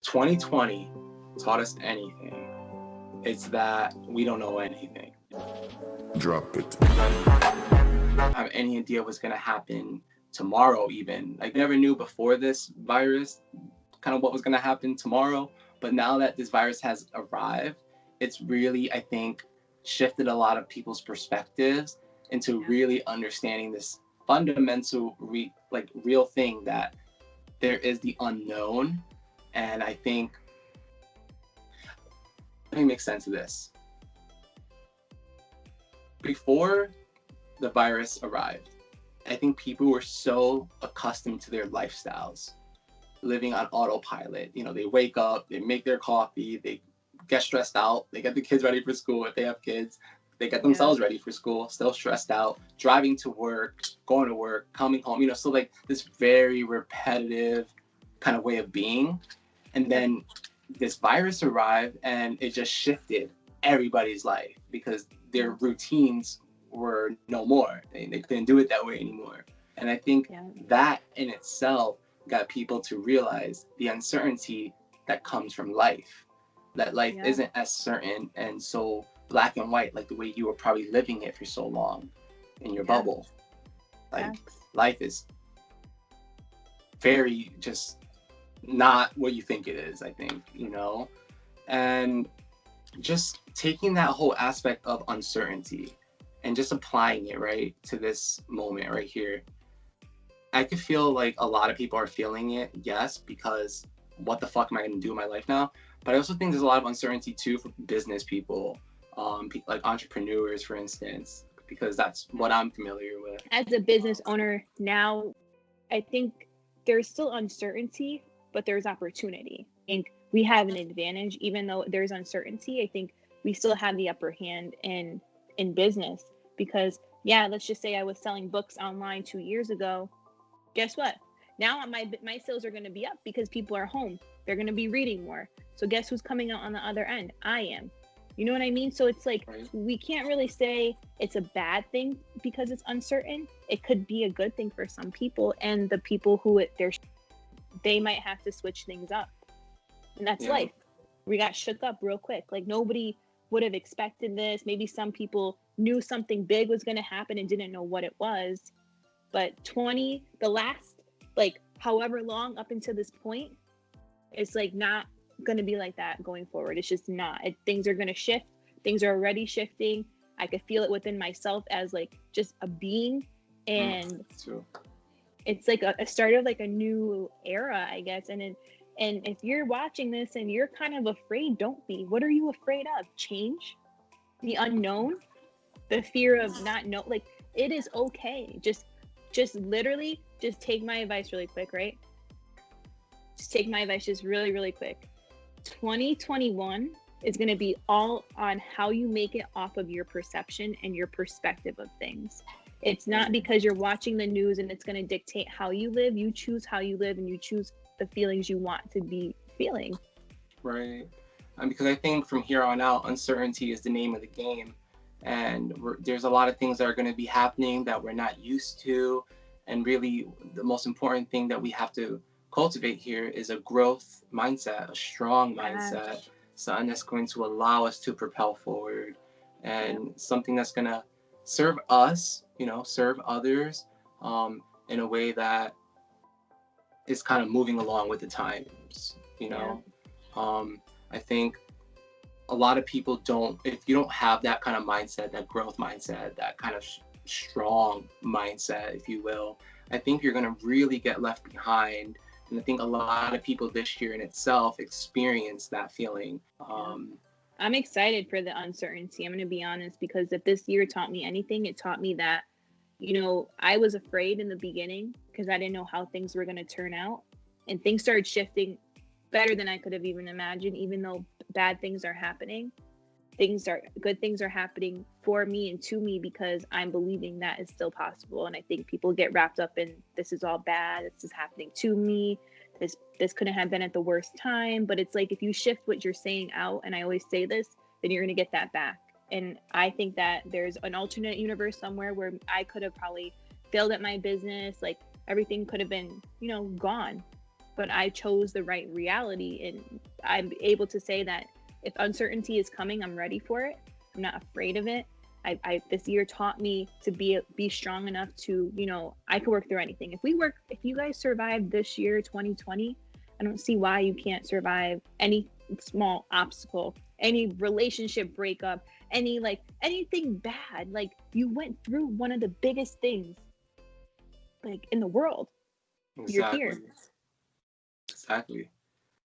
2020 taught us anything, it's that we don't know anything. Drop it. Have any idea what's going to happen tomorrow, even. Like, never knew before this virus kind of what was going to happen tomorrow. But now that this virus has arrived, it's really, I think, shifted a lot of people's perspectives into really understanding this fundamental, real thing that there is the unknown. And I think, let me make sense of this. Before the virus arrived, I think people were so accustomed to their lifestyles, living on autopilot. You know, they wake up, they make their coffee, they get stressed out, they get the kids ready for school if they have kids, they get themselves ready for school, still stressed out, driving to work, going to work, coming home, so like this very repetitive kind of way of being. And then this virus arrived and it just shifted everybody's life because their routines were no more. They couldn't do it that way anymore. And I think that in itself got people to realize the uncertainty that comes from life. That life isn't as certain and so black and white like the way you were probably living it for so long in your bubble. Like life is very just not what you think it is, I think, and just taking that whole aspect of uncertainty and just applying it right to this moment right here. I could feel like a lot of people are feeling it, yes, because what the fuck am I going to do in my life now? But I also think there's a lot of uncertainty too for business people, like entrepreneurs, for instance, because that's what I'm familiar with. As a business owner now, I think there's still uncertainty, but there's opportunity. I think we have an advantage, even though there's uncertainty. I think we still have the upper hand in business because, let's just say I was selling books online 2 years ago. Guess what? Now my sales are going to be up because people are home. They're going to be reading more. So guess who's coming out on the other end? I am. You know what I mean? So it's like, we can't really say it's a bad thing because it's uncertain. It could be a good thing for some people, and the people who they might have to switch things up. And that's life. We got shook up real quick. Like, nobody would have expected this. Maybe some people knew something big was going to happen and didn't know what it was. But the last, like, however long up until this point, it's like not going to be like that going forward. It's just not. Things are going to shift. Things are already shifting. I could feel it within myself as like just a being. And it's like a start of like a new era, I guess. And if you're watching this and you're kind of afraid, don't be. What are you afraid of? Change? The unknown? The fear of not know? Like, it is okay. Just literally, just take my advice really quick, right? Just take my advice just really, really quick. 2021 is going to be all on how you make it off of your perception and your perspective of things. It's not because you're watching the news and it's going to dictate how you live. You choose how you live and you choose the feelings you want to be feeling. Right. Because I think from here on out, uncertainty is the name of the game. And there's a lot of things that are going to be happening that we're not used to. And really, the most important thing that we have to cultivate here is a growth mindset, a strong mindset, something that's going to allow us to propel forward, and something that's going to serve us, serve others in a way that is kind of moving along with the times, I think a lot of people if you don't have that kind of mindset, that growth mindset, that kind of strong mindset, if you will, I think you're going to really get left behind. And I think a lot of people this year in itself experienced that feeling. I'm excited for the uncertainty. I'm going to be honest, because if this year taught me anything, it taught me that, I was afraid in the beginning because I didn't know how things were going to turn out. And things started shifting better than I could have even imagined, even though bad things are happening. Good things are happening for me and to me because I'm believing that is still possible. And I think people get wrapped up in, this is all bad, this is happening to me, this couldn't have been at the worst time. But it's like, if you shift what you're saying out, and I always say this, then you're going to get that back. And I think that there's an alternate universe somewhere where I could have probably failed at my business, like everything could have been, gone. but I chose the right reality, and I'm able to say that if uncertainty is coming, I'm ready for it. I'm not afraid of it. I this year taught me to be strong enough to, you know, I can work through anything. If you guys survived this year, 2020, I don't see why you can't survive any small obstacle, any relationship breakup, anything bad. Like, you went through one of the biggest things like in the world. Exactly. You're here. Exactly.